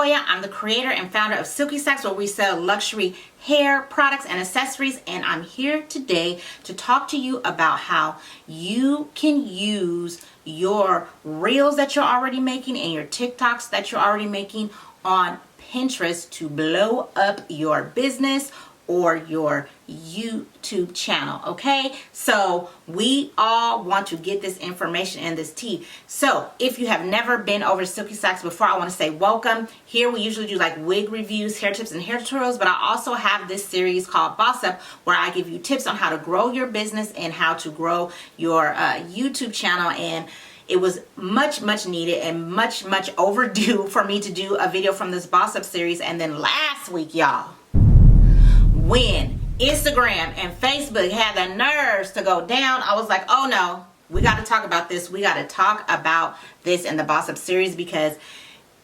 Latoya. I'm the creator and founder of Silky, where we sell luxury hair products and accessories, and I'm here today to talk to you about how you can use your reels that you're already making and your TikToks that you're already making on Pinterest to blow up your business or your YouTube channel. Okay, so we all want to get this information and this tea. So if you have never been over Silky before, I want to say welcome. Here we usually do like wig reviews, hair tips, and hair tutorials, but I also have this series called Boss Up, where I give you tips on how to grow your business and how to grow your YouTube channel. And it was much needed and much overdue for me to do a video from this Boss Up series. And then last week, y'all, when Instagram and Facebook had the nerves to go down, I was like, oh no, we got to talk about this. We got to talk about this in the Boss Up series, because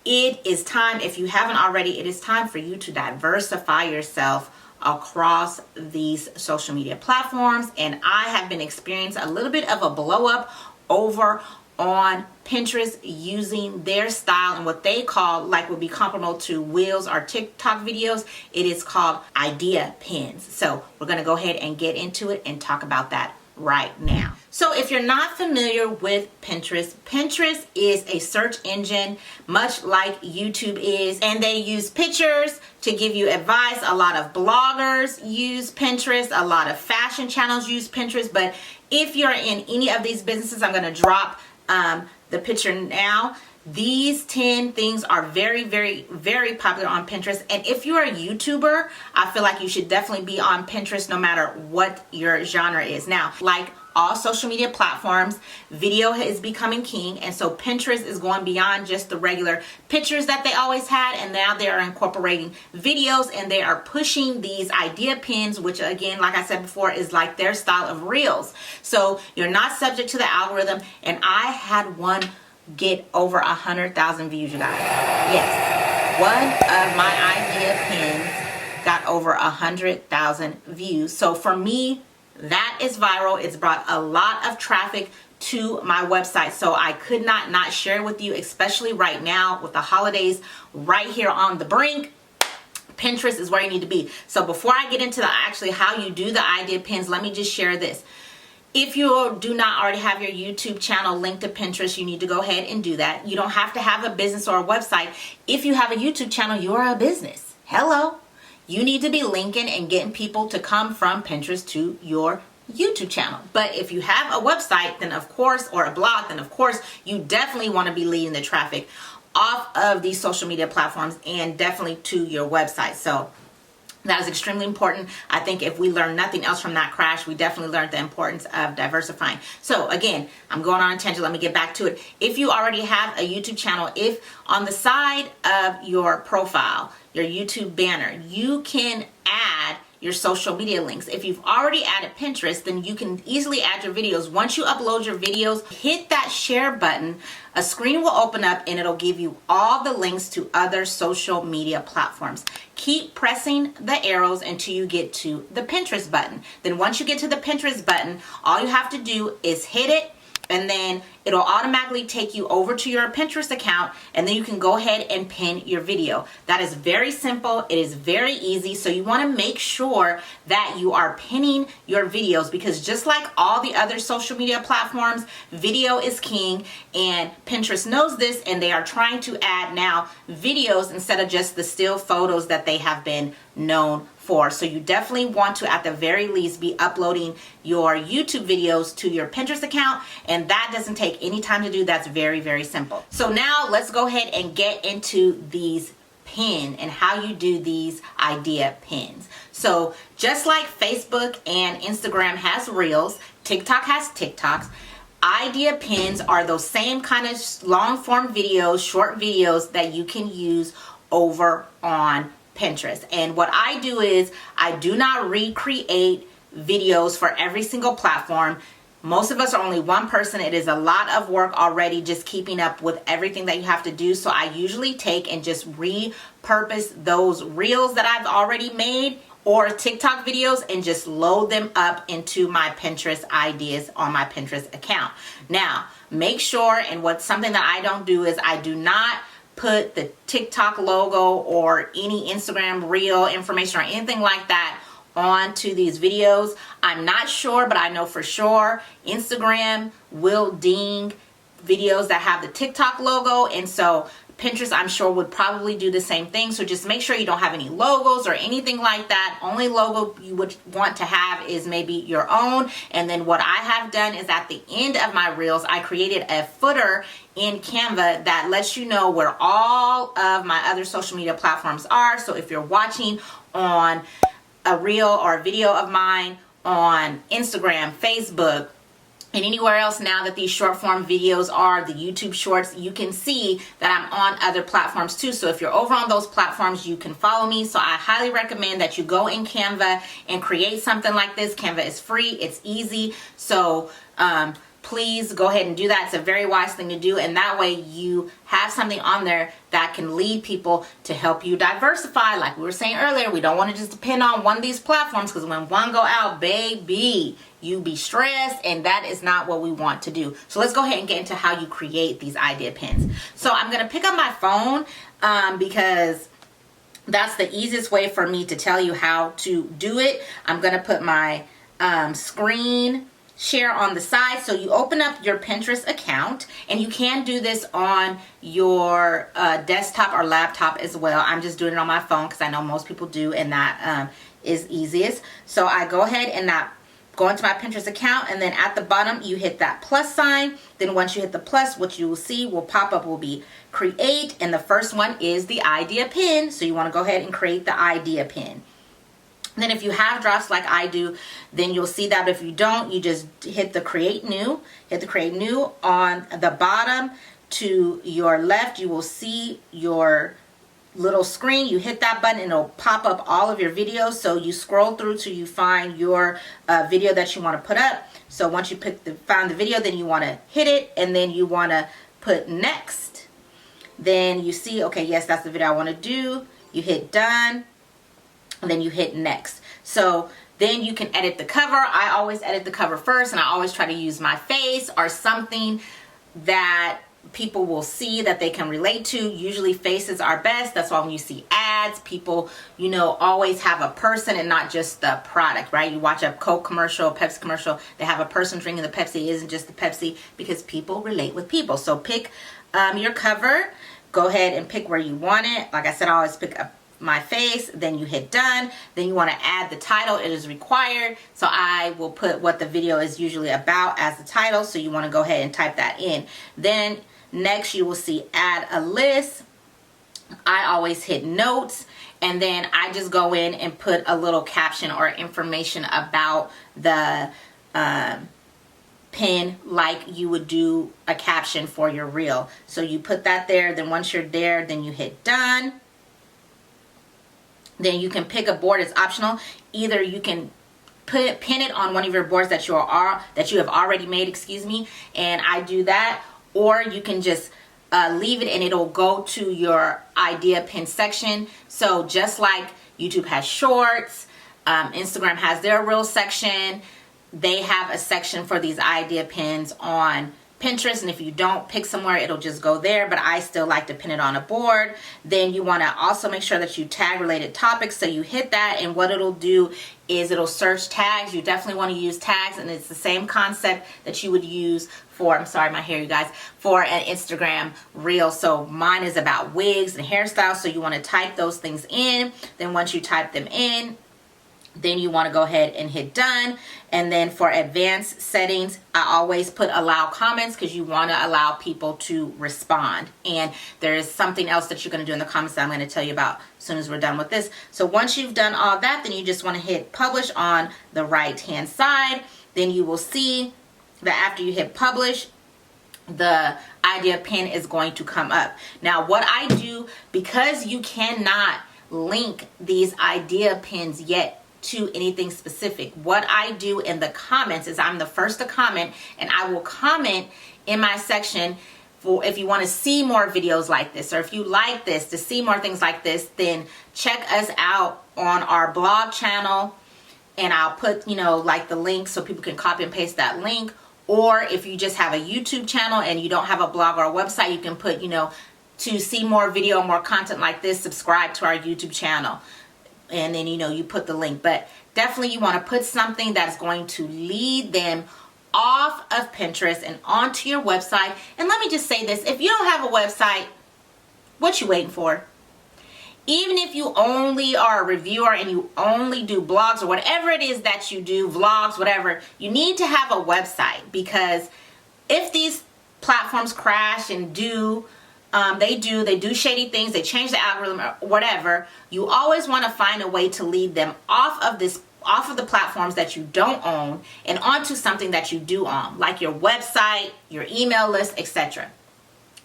it is time, if you haven't already, it is time for you to diversify yourself across these social media platforms. And I have been experiencing a little bit of a blow up over on Pinterest using their style and what they call, like, would be comparable to Reels or TikTok videos. It is called idea pins. So we're going to go ahead and get into it and talk about that right now. So if you're not familiar with Pinterest, Pinterest is a search engine much like YouTube is, and they use pictures to give you advice. A lot of bloggers use Pinterest, a lot of fashion channels use Pinterest, but if you're in any of these businesses, I'm going to drop the picture now. These 10 things are very popular on Pinterest. And if you're a YouTuber, I feel like you should definitely be on Pinterest no matter what your genre is. Now, like all social media platforms, video is becoming king, and so Pinterest is going beyond just the regular pictures that they always had, and now they are incorporating videos, and they are pushing these idea pins, which again, like I said before, is like their style of reels. So you're not subject to the algorithm, and I had one get over 100,000 views, you guys. Yes, one of my idea pins got over 100,000 views. So for me, that is viral. It's brought a lot of traffic to my website, so I could not share it with you, especially right now with the holidays right here on the brink. Pinterest is where you need to be. So before I get into the actually how you do the idea pins, let me just share this. If you do not already have your YouTube channel linked to Pinterest, you need to go ahead and do that. You don't have to have a business or a website. If you have a YouTube channel, you're a business. Hello. You need to be linking and getting people to come from Pinterest to your YouTube channel. But if you have a website, then of course, or a blog, then of course, you definitely want to be leading the traffic off of these social media platforms and definitely to your website. So that is extremely important. I think if we learn nothing else from that crash, we definitely learned the importance of diversifying. So again, I'm going on a tangent. Let me get back to it. If you already have a YouTube channel, if on the side of your profile, your YouTube banner, you can add your social media links. If you've already added Pinterest, then you can easily add your videos. Once you upload your videos, hit that share button, a screen will open up and it'll give you all the links to other social media platforms. Keep pressing the arrows until you get to the Pinterest button. Then once you get to the Pinterest button, all you have to do is hit it, and then it'll automatically take you over to your Pinterest account, and then you can go ahead and pin your video. That is very simple. It is very easy. So you want to make sure that you are pinning your videos, because just like all the other social media platforms, video is king, and Pinterest knows this, and they are trying to add now videos instead of just the still photos that they have been known for. So you definitely want to, at the very least, be uploading your YouTube videos to your Pinterest account, and that doesn't take any time to do. That's very simple. So now let's go ahead and get into these pins and how you do these idea pins. So just like Facebook and Instagram has Reels, TikTok has TikToks, idea pins are those same kind of long form videos, short videos that you can use over on Pinterest. And what I do is I do not recreate videos for every single platform. Most of us are only one person. It is a lot of work already just keeping up with everything that you have to do. So I usually take and just repurpose those reels that I've already made or TikTok videos and just load them up into my Pinterest ideas on my Pinterest account. Now, make sure, and what's something that I don't do is I do not put the TikTok logo or any Instagram reel information or anything like that onto these videos. I'm not sure, but I know for sure Instagram will ding videos that have the TikTok logo, and so Pinterest, I'm sure, would probably do the same thing. So just make sure you don't have any logos or anything like that. Only logo you would want to have is maybe your own. And then what I have done is at the end of my reels, I created a footer in Canva that lets you know where all of my other social media platforms are. So if you're watching on a reel or a video of mine on Instagram, Facebook, and anywhere else now that these short form videos are, the YouTube shorts, you can see that I'm on other platforms too. So if you're over on those platforms, you can follow me. So I highly recommend that you go in Canva and create something like this. Canva is free, it's easy. So please go ahead and do that. It's a very wise thing to do, and that way you have something on there that can lead people to help you diversify. Like we were saying earlier, we don't want to just depend on one of these platforms, because when one go out, baby, you be stressed, and that is not what we want to do. So let's go ahead and get into how you create these idea pins. So I'm going to pick up my phone because that's the easiest way for me to tell you how to do it. I'm going to put my screen share on the side. So you open up your Pinterest account, and you can do this on your desktop or laptop as well. I'm just doing it on my phone because I know most people do, and that is easiest. So I go ahead and go into my Pinterest account, and then at the bottom you hit that plus sign. Then once you hit the plus, what you will see will pop up will be create, and the first one is the idea pin. So you want to go ahead and create the idea pin. Then if you have drafts like I do, then you'll see that. But if you don't, you just hit the create new. Hit the create new. On the bottom to your left, you will see your little screen. You hit that button and it'll pop up all of your videos. So you scroll through till you find your video that you want to put up. So once you find the video, then you want to hit it, and then you want to put next. Then you see, okay, yes, that's the video I want to do. You hit done. And then you hit next. So then you can edit the cover. I always edit the cover first, and I always try to use my face or something that people will see that they can relate to. Usually faces are best. That's why when you see ads, people, always have a person and not just the product, right? You watch a Coke commercial, a Pepsi commercial, they have a person drinking the Pepsi. It isn't just the Pepsi, because people relate with people. So pick your cover. Go ahead and pick where you want it. Like I said, I always pick up my face. Then you hit done. Then you want to add the title. It is required, so I will put what the video is usually about as the title. So you want to go ahead and type that in. Then next you will see add a list. I always hit notes, and then I just go in and put a little caption or information about the pin, like you would do a caption for your reel. So you put that there. Then once you're there, then you hit done. Then you can pick a board. It's optional. Either you can pin it on one of your boards that you have already made, and I do that, or you can just leave it and it'll go to your idea pin section. So just like YouTube has shorts, Instagram has their reel section, they have a section for these idea pins on Pinterest, and if you don't pick somewhere, it'll just go there, but I still like to pin it on a board. Then you want to also make sure that you tag related topics. So you hit that, and what it'll do is it'll search tags. You definitely want to use tags, and it's the same concept that you would use for, I'm sorry, my hair, you guys, for an Instagram reel. So mine is about wigs and hairstyles, so you want to type those things in. Then once you type them in, then you want to go ahead and hit done. And then for advanced settings, I always put allow comments, because you want to allow people to respond. And there is something else that you're going to do in the comments that I'm going to tell you about as soon as we're done with this. So once you've done all that, then you just want to hit publish on the right hand side. Then you will see that after you hit publish, the idea pin is going to come up. Now what I do, because you cannot link these idea pins yet to anything specific, what I do in the comments is I'm the first to comment, and I will comment in my section for if you want to see more videos like this, or if you like this, to see more things like this, then check us out on our blog channel, and I'll put like the link so people can copy and paste that link. Or if you just have a YouTube channel and you don't have a blog or a website, you can put to see more video, more content like this, subscribe to our YouTube channel. And then, you put the link. But definitely you want to put something that's going to lead them off of Pinterest and onto your website. And let me just say this, if you don't have a website, what you waiting for? Even if you only are a reviewer and you only do blogs or whatever it is that you do, vlogs, whatever, you need to have a website, because if these platforms crash and they do shady things, they change the algorithm or whatever, you always want to find a way to lead them off of the platforms that you don't own and onto something that you do own, like your website, your email list, etc.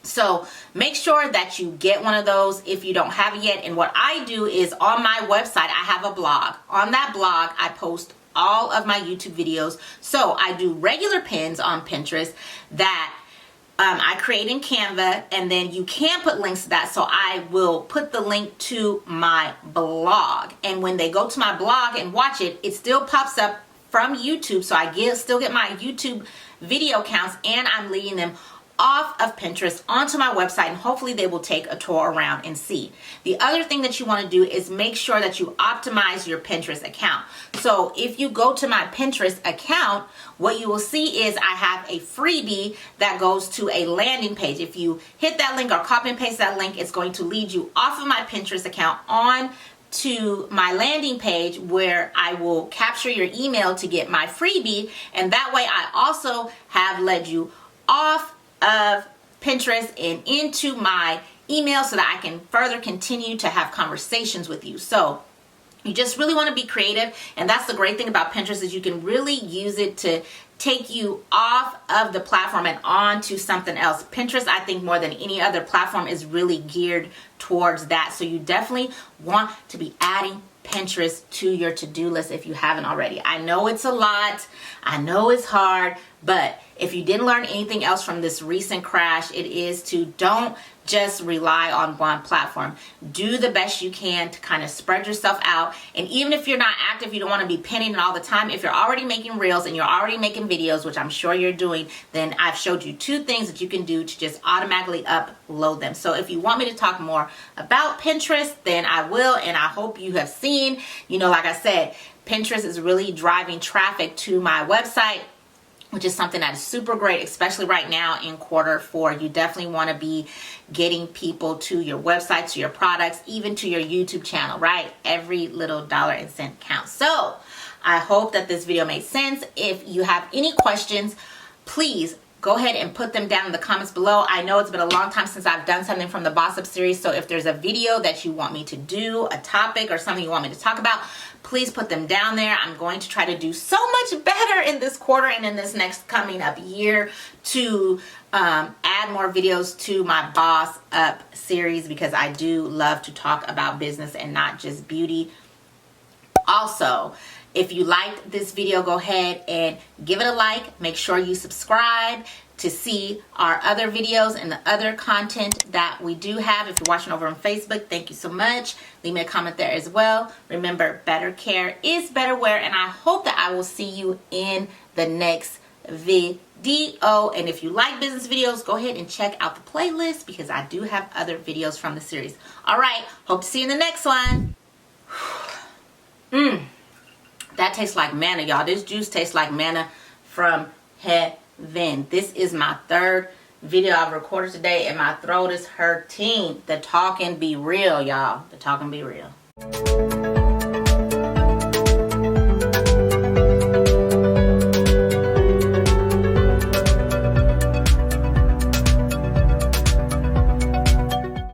So make sure that you get one of those if you don't have it yet. And what I do is, on my website, I have a blog. On that blog, I post all of my YouTube videos. So I do regular pins on Pinterest that I create in Canva, and then you can put links to that. So I will put the link to my blog. And when they go to my blog and watch it, it still pops up from YouTube. So I still get my YouTube video counts, and I'm leading them off of Pinterest onto my website, and hopefully they will take a tour around and see. The other thing that you want to do is make sure that you optimize your Pinterest account. So if you go to my Pinterest account, what you will see is I have a freebie that goes to a landing page. If you hit that link or copy and paste that link, it's going to lead you off of my Pinterest account on to my landing page, where I will capture your email to get my freebie, and that way I also have led you off of Pinterest and into my email so that I can further continue to have conversations with you. So you just really want to be creative, and that's the great thing about Pinterest, is you can really use it to take you off of the platform and on to something else. Pinterest, I think, more than any other platform, is really geared towards that. So you definitely want to be adding Pinterest to your to-do list if you haven't already. I know it's a lot, I know it's hard, but if you didn't learn anything else from this recent crash, it is to don't just rely on one platform. Do the best you can to kind of spread yourself out. And even if you're not active, you don't want to be pinning it all the time. If you're already making reels and you're already making videos, which I'm sure you're doing, then I've showed you 2 things that you can do to just automatically upload them. So if you want me to talk more about Pinterest, then I will. And I hope you have seen, like I said, Pinterest is really driving traffic to my website, which is something that is super great, especially right now in Q4. You definitely want to be getting people to your website, to your products, even to your YouTube channel, right? Every little dollar and cent counts. So I hope that this video made sense. If you have any questions, please go ahead and put them down in the comments below. I know it's been a long time since I've done something from the Boss Up series, so if there's a video that you want me to do, a topic or something you want me to talk about, please put them down there. I'm going to try to do so much better in this quarter and in this next coming up year to add more videos to my Boss Up series, because I do love to talk about business and not just beauty. Also, if you liked this video, go ahead and give it a like. Make sure you subscribe to see our other videos and the other content that we do have. If you're watching over on Facebook, thank you so much. Leave me a comment there as well. Remember, better care is better wear, and I hope that I will see you in the next video. And if you like business videos, go ahead and check out the playlist, because I do have other videos from the series. All right, hope to see you in the next one. That tastes like manna, y'all. This juice tastes like manna from heaven. This is my 3rd video I've recorded today, and my throat is hurting. The talking be real, y'all. The talking be real.